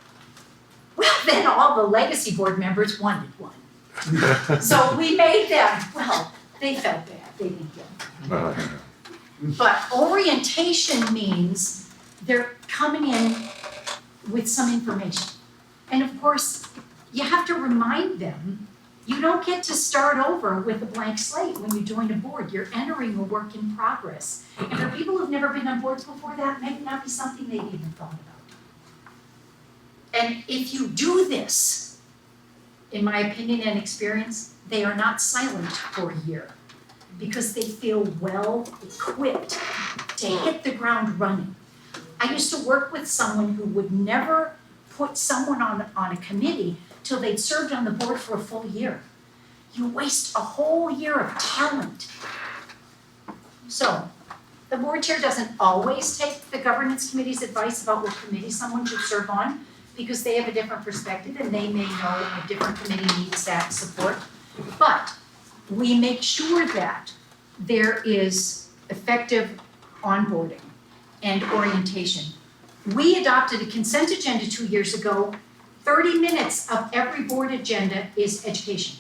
Well, then all the legacy board members wanted one. So we made them, well, they felt bad, they didn't get one. But orientation means they're coming in with some information. And of course, you have to remind them, you don't get to start over with a blank slate when you join a board. You're entering a work in progress. And for people who've never been on boards before, that may not be something they've even thought about. And if you do this, in my opinion and experience, they are not silent for a year, because they feel well equipped to hit the ground running. I used to work with someone who would never put someone on a committee till they'd served on the board for a full year. you waste a whole year of talent. So, the board chair doesn't always take the governance committee's advice about what committee someone should serve on, because they have a different perspective and they may know a different committee needs that support. But we make sure that there is effective onboarding and orientation. We adopted a consent agenda 2 years ago. 30 minutes of every board agenda is education.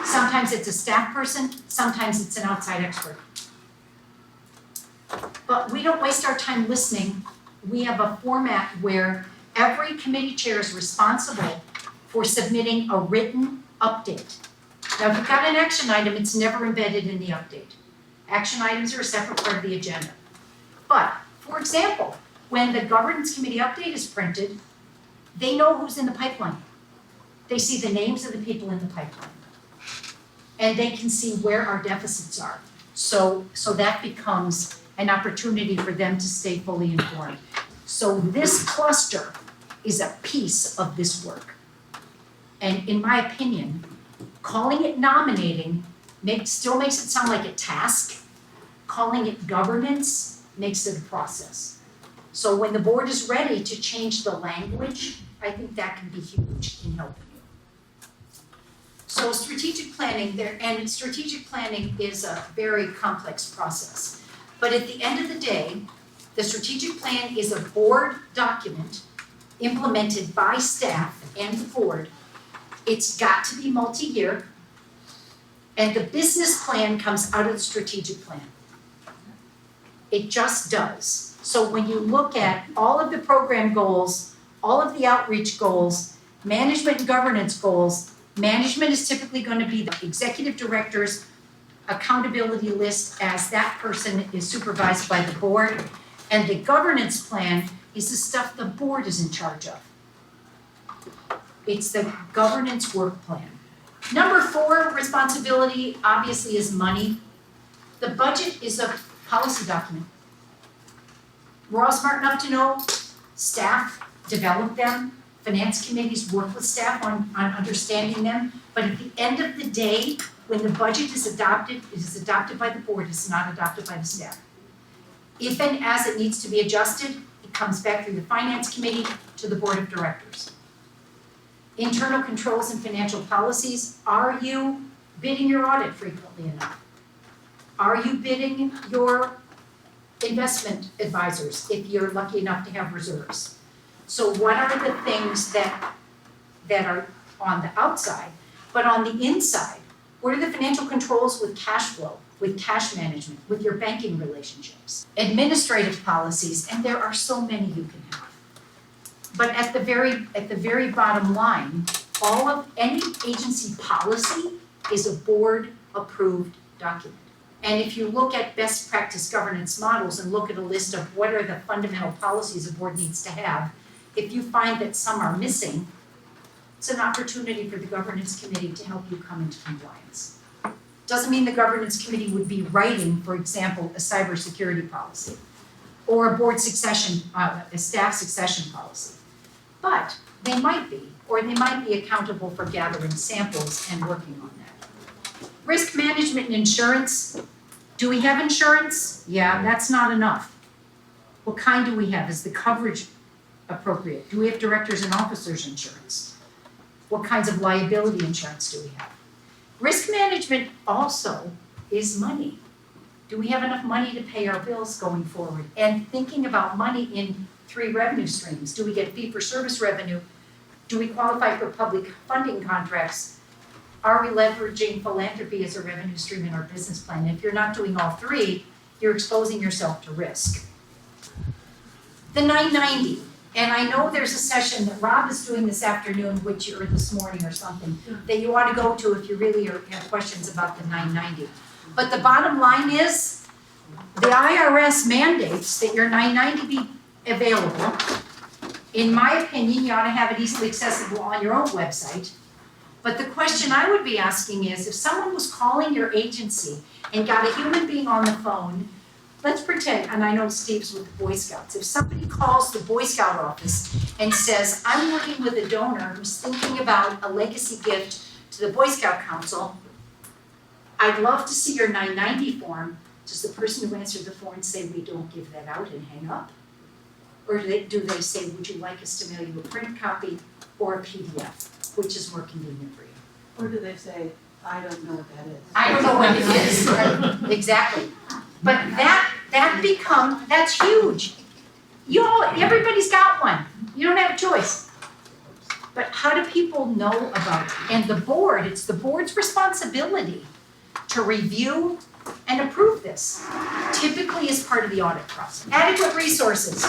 Sometimes it's a staff person, sometimes it's an outside expert. But we don't waste our time listening. We have a format where every committee chair is responsible for submitting a written update. Now, if you've got an action item, it's never embedded in the update. Action items are a separate part of the agenda. But, for example, when the governance committee update is printed, they know who's in the pipeline. They see the names of the people in the pipeline. And they can see where our deficits are. So that becomes an opportunity for them to stay fully informed. So this cluster is a piece of this work. And in my opinion, calling it nominating still makes it sound like a task. Calling it governance makes it a process. So when the board is ready to change the language, I think that can be huge in helping you. So strategic planning is a very complex process. But at the end of the day, the strategic plan is a board document implemented by staff and the board. It's got to be multi-year, and the business plan comes out of the strategic plan. It just does. So when you look at all of the program goals, all of the outreach goals, management and governance goals, management is typically going to be the executive director's accountability list as that person is supervised by the board, and the governance plan is the stuff the board is in charge of. It's the governance work plan. Number 4 responsibility obviously is money. The budget is a policy document. We're all smart enough to know staff develop them, finance committees work with staff on understanding them, but at the end of the day, when the budget is adopted, it is adopted by the board, it's not adopted by the staff. If and as it needs to be adjusted, it comes back through the finance committee to the board of directors. Internal controls and financial policies, are you bidding your audit frequently enough? Are you bidding your investment advisors if you're lucky enough to have reserves? So what are the things that are on the outside, but on the inside, what are the financial controls with cash flow, with cash management, with your banking relationships? Administrative policies, and there are so many you can have. But at the very bottom line, all of any agency policy is a board-approved document. And if you look at best practice governance models and look at a list of what are the fundamental policies a board needs to have, if you find that some are missing, it's an opportunity for the governance committee to help you come into compliance. Doesn't mean the governance committee would be writing, for example, a cybersecurity policy or a board succession, a staff succession policy. But they might be, or they might be accountable for gathering samples and working on that. Risk management and insurance. Do we have insurance? Yeah, that's not enough. What kind do we have? Is the coverage appropriate? Do we have directors and officers insurance? What kinds of liability insurance do we have? Risk management also is money. Do we have enough money to pay our bills going forward? And thinking about money in 3 revenue streams. Do we get fee-for-service revenue? Do we qualify for public funding contracts? Are we leveraging philanthropy as a revenue stream in our business plan? If you're not doing all 3, you're exposing yourself to risk. The 990. And I know there's a session that Robbe is doing this afternoon, or this morning or something, that you ought to go to if you really have questions about the 990. But the bottom line is, the IRS mandates that your 990 be available. In my opinion, you ought to have it easily accessible on your own website. But the question I would be asking is, if someone was calling your agency and got a human being on the phone, let's pretend, and I know Steve's with the Boy Scouts, if somebody calls the Boy Scout office and says, I'm working with a donor who's thinking about a legacy gift to to the Boy Scout Council, I'd love to see your 990 form. Does the person who answered the form say we don't give that out and hang up? Or do they say, would you like us to mail you a print copy or a PDF, which is more convenient for you? Or do they say, I don't know what that is? I don't know what it is, right? Exactly. But that's huge. Everybody's got one. You don't have a choice. But how do people know about it? And the board, it's the board's responsibility to review and approve this, typically as part of the audit process. Adequate resources.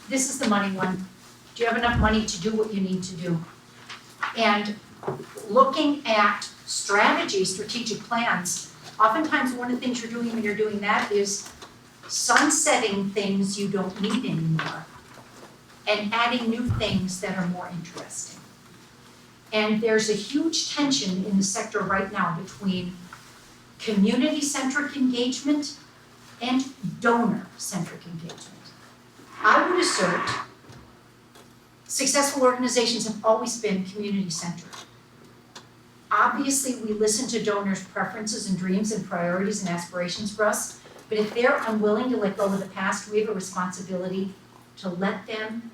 This is the money one. Do you have enough money to do what you need to do? And looking at strategic plans, oftentimes one of the things you're doing when you're doing that is sunsetting things you don't need anymore and adding new things that are more interesting. And there's a huge tension in the sector right now between community-centric engagement and donor-centric engagement. I would assert successful organizations have always been community-centric. Obviously, we listen to donors' preferences and dreams and priorities and aspirations for us, but if they're unwilling to let go of the past, we have a responsibility to let them,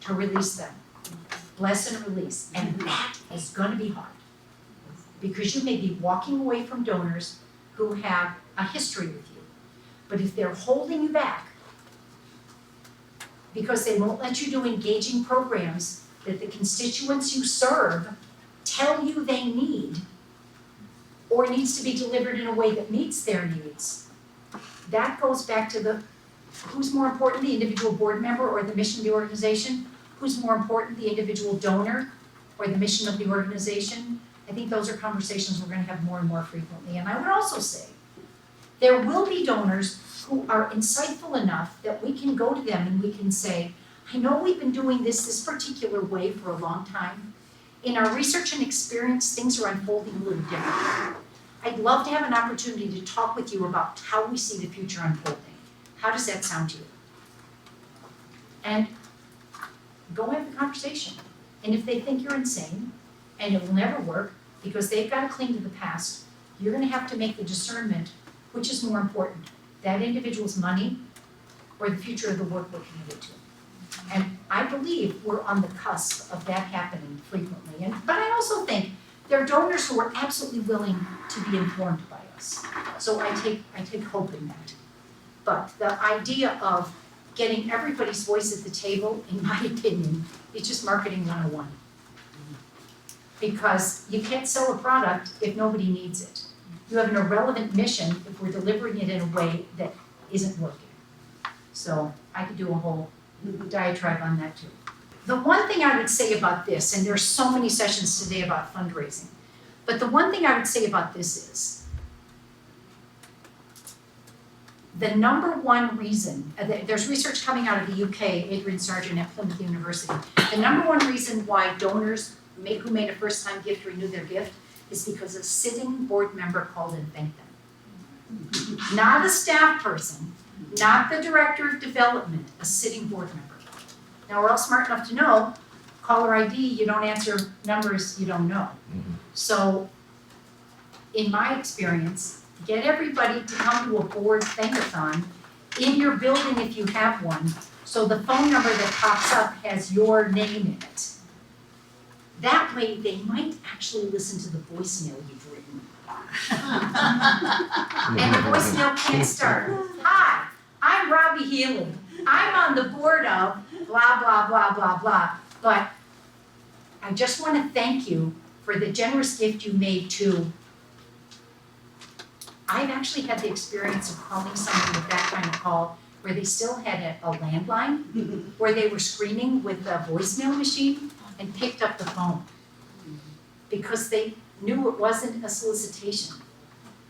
to release them. Bless and release, and that is gonna be hard. Because you may be walking away from donors who have a history with you. But if they're holding you back because they won't let you do engaging programs that the constituents you serve tell you they need or needs to be delivered in a way that meets their needs, that goes back to who's more important, the individual board member or the mission of the organization? Who's more important, the individual donor or the mission of the organization? I think those are conversations we're gonna have more and more frequently. And I would also say, there will be donors who are insightful enough that we can go to them and we can say, I know we've been doing this particular way for a long time. In our research and experience, things are unfolding a little differently. I'd love to have an opportunity to talk with you about how we see the future unfolding. How does that sound to you? And go have the conversation. And if they think you're insane and it will never work because they've got to cling to the past, you're going to have to make the discernment, which is more important, that individual's money or the future of the work we're committed to. And I believe we're on the cusp of that happening frequently. But I also think there are donors who are absolutely willing to be informed by us. So I take hope in that. But the idea of getting everybody's voice at the table, in my opinion, is just marketing 101. Because you can't sell a product if nobody needs it. You have an irrelevant mission if we're delivering it in a way that isn't working. So I could do a whole diatribe on that too. The one thing I would say about this, and there's so many sessions today about fundraising, but the one thing I would say about this is the number one reason, there's research coming out of the UK, Adrian Sargent at Plymouth University, the number one reason why donors who made a first-time gift renew their gift is because a sitting board member called and thanked them. Not a staff person, not the director of development, a sitting board member. Now, we're all smart enough to know, caller ID, you don't answer numbers you don't know. So, in my experience, get everybody to come to a board thankathon in your building if you have one, so the phone number that pops up has your name in it. That way, they might actually listen to the voicemail you've written. And the voicemail can't start, hi, I'm Robbe Healey. I'm on the board of blah, blah, blah, blah, blah. But I just want to thank you for the generous gift you made to. I've actually had the experience of calling somebody with that kind of call where they still had a landline, where they were screaming with a voicemail machine and picked up the phone because they knew it wasn't a solicitation.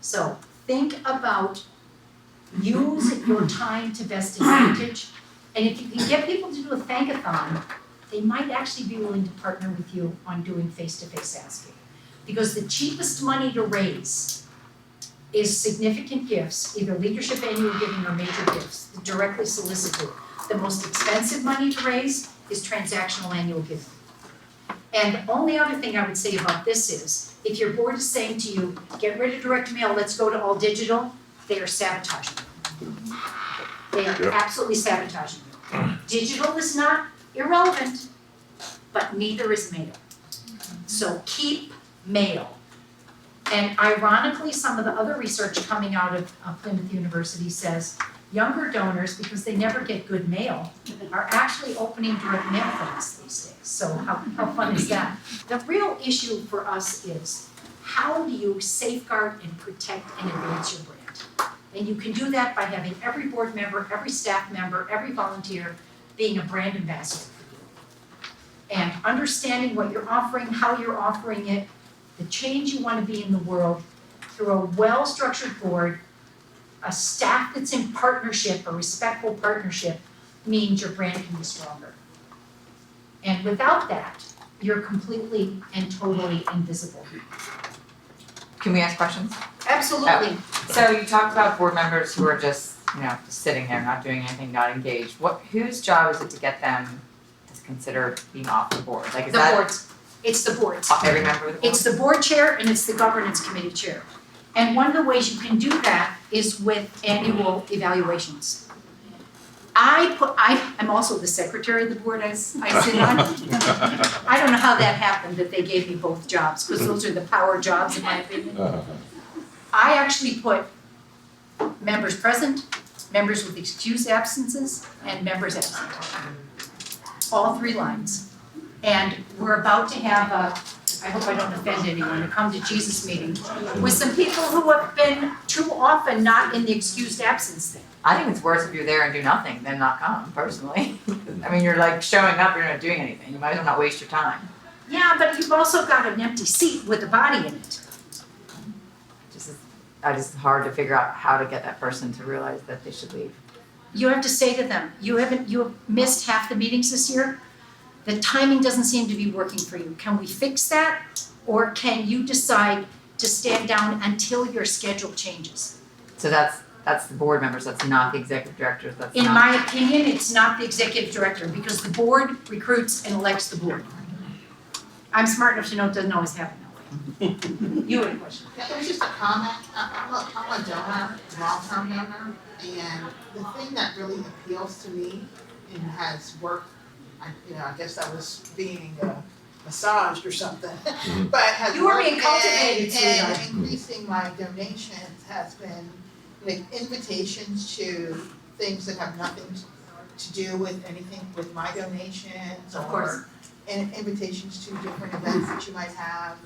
So think about, use your time to best advantage, and if you can get people to do a thankathon, they might actually be willing to partner with you on doing face-to-face asking. Because the cheapest money to raise is significant gifts, either leadership annual giving or major gifts, directly solicited. The most expensive money to raise is transactional annual giving. And the only other thing I would say about this is, if your board is saying to you, get rid of direct mail, let's go to all digital, they are sabotaging you. They are Yep. absolutely sabotaging you. Digital is not irrelevant, but neither is mail. So keep mail. And ironically, some of the other research coming out of Plymouth University says younger donors, because they never get good mail, are actually opening direct mail for us these days. So how fun is that? The real issue for us is, how do you safeguard and protect and advance your brand? And you can do that by having every board member, every staff member, every volunteer being a brand ambassador for you. And understanding what you're offering, how you're offering it, the change you want to be in the world through a well-structured board, a staff that's in partnership, a respectful partnership, means your brand can be stronger. And without that, you're completely and totally invisible. Can we ask questions? Absolutely. So you talked about board members who are just, just sitting there, not doing anything, not engaged. Whose job is it to get them to consider being off the board? Like, is The that boards, it's the boards. every member of the board? It's the board chair and it's the governance committee chair. And one of the ways you can do that is with annual evaluations. I'm also the secretary of the board I sit on. I don't know how that happened, that they gave me both jobs, because those are the power jobs in my opinion. I actually put members present, members with excused absences, and members absent. All 3 lines. And we're about to have I hope I don't offend anyone, a come to Jesus meeting with some people who have been too often not in the excused absence thing. I think it's worse if you're there and do nothing than not come, personally. I mean, you're like showing up, you're not doing anything. You might as well not waste your time. Yeah, but you've also got an empty seat with a body in it. It's hard to figure out how to get that person to realize that they should leave. You have to say to them, you have missed half the meetings this year. The timing doesn't seem to be working for you. Can we fix that? Or can you decide to stand down until your schedule changes? So that's the board members, that's not the executive directors, that's In not. my opinion, it's not the executive director, because the board recruits and elects the board. I'm smart enough to know it doesn't always happen that way. You had a question? Yeah, it was just a comment. I'm a donor, long-term donor, and the thing that really appeals to me and has worked, I guess I was being massaged or something, but has You were worked being cultivated, sweetheart. and increasing my donations has been like invitations to things that have nothing to do with anything with my donations, Of course. or invitations to different events that you might have,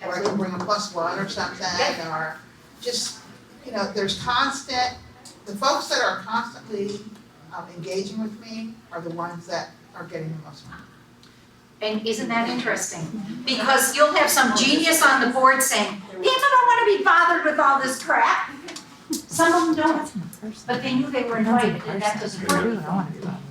or I can bring a +1 or something, or just, there's constant, the folks that are constantly engaging with me are the ones that are getting the most money. And isn't that interesting? Because you'll have some genius on the board saying, people don't want to be bothered with all this crap. Some of them don't, but they knew they were invited, and that doesn't work.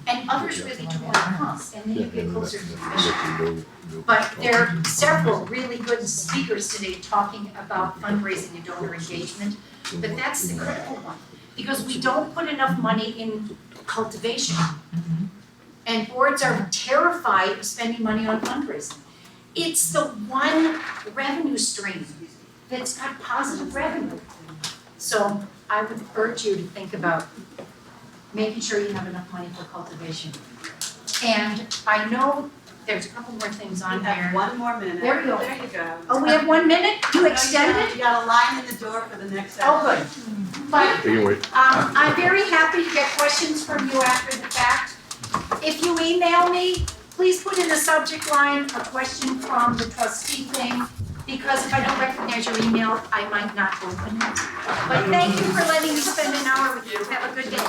And others really do want to come, and then you get closer to the mission. But there are several really good speakers today talking about fundraising and donor engagement, but that's the critical one. Because we don't put enough money in cultivation. And boards are terrified of spending money on fundraising. It's the one revenue stream that's got positive revenue. So I would urge you to think about making sure you have enough money for cultivation. And I know there's a couple more things on You have here. 1 more minute. There we go. There you go. Oh, we have 1 minute? You extended? You got a line in the door for the next Oh, hour. good. But Anyway, I'm very happy to get questions from you after the fact. If you email me, please put in the subject line a question from the trustee thing, because if I don't recognize your email, I might not open it. But thank you for letting me spend an hour with you. Have a good day.